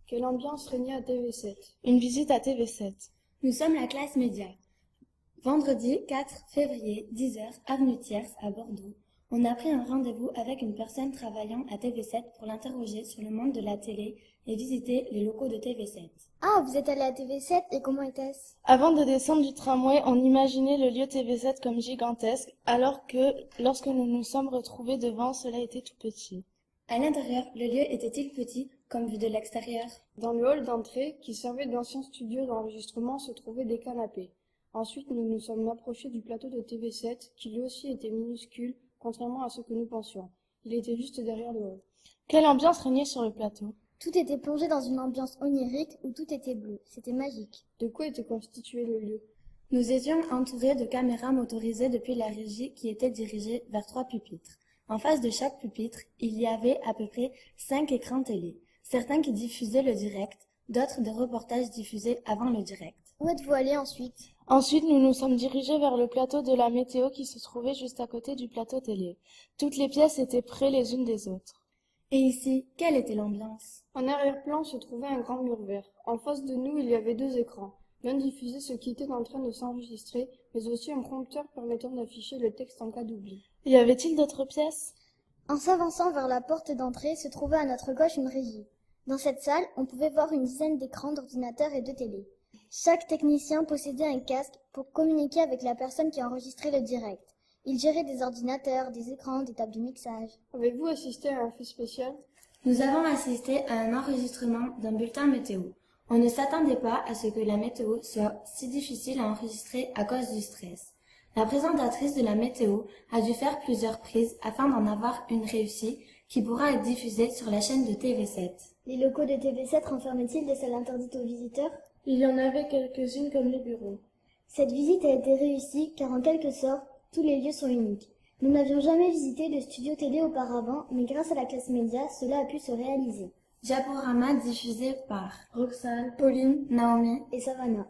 Quelle ambiance régnait à TV7. Une visite à TV7. Nous sommes la classe média. Vendredi 4 février, 10h, avenue Thiers, à Bordeaux. On a pris un rendez-vous avec une personne travaillant à TV7 pour l'interroger sur le monde de la télé et visiter les locaux de TV7. Ah, vous êtes allé à TV7 et comment était-ce? Avant de descendre du tramway, on imaginait le lieu TV7 comme gigantesque, alors que, lorsque nous nous sommes retrouvés devant, cela était tout petit. À l'intérieur, le lieu était-il petit, comme vu de l'extérieur? Dans le hall d'entrée, qui servait d'ancien studio d'enregistrement, se trouvaient des canapés. Ensuite, nous nous sommes approchés du plateau de TV7, qui lui aussi était minuscule, contrairement à ce que nous pensions. Il était juste derrière le hall. Quelle ambiance régnait sur le plateau? Tout était plongé dans une ambiance onirique où tout était bleu. C'était magique. De quoi était constitué le lieu? Nous étions entourés de caméras motorisées depuis la régie qui était dirigée vers 3 pupitres. En face de chaque pupitre, il y avait à peu près 5 écrans télé, certains qui diffusaient le direct, d'autres des reportages diffusés avant le direct. Où êtes-vous allé ensuite? Ensuite, nous nous sommes dirigés vers le plateau de la météo qui se trouvait juste à côté du plateau télé. Toutes les pièces étaient près les unes des autres. Et ici, quelle était l'ambiance? En arrière-plan se trouvait un grand mur vert. En face de nous, il y avait 2 écrans. L'un diffusait ce qui était en train de s'enregistrer, mais aussi un prompteur permettant d'afficher le texte en cas d'oubli. Y avait-il d'autres pièces? En s'avançant vers la porte d'entrée se trouvait à notre gauche une régie. Dans cette salle, on pouvait voir une dizaine d'écrans d'ordinateurs et de télé. Chaque technicien possédait un casque pour communiquer avec la personne qui enregistrait le direct. Il gérait des ordinateurs, des écrans, des tables de mixage. Avez-vous assisté à un fait spécial? Nous avons assisté à un enregistrement d'un bulletin météo. On ne s'attendait pas à ce que la météo soit si difficile à enregistrer à cause du stress. La présentatrice de la météo a dû faire plusieurs prises afin d'en avoir une réussie qui pourra être diffusée sur la chaîne de TV7. Les locaux de TV7 renfermaient-ils des salles interdites aux visiteurs? Il y en avait quelques-unes comme les bureaux. Cette visite a été réussie car en quelque sorte, tous les lieux sont uniques. Nous n'avions jamais visité de studio télé auparavant, mais grâce à la classe média, cela a pu se réaliser. Diaporama diffusé par Roxane, Pauline, Naomi Et Savannah.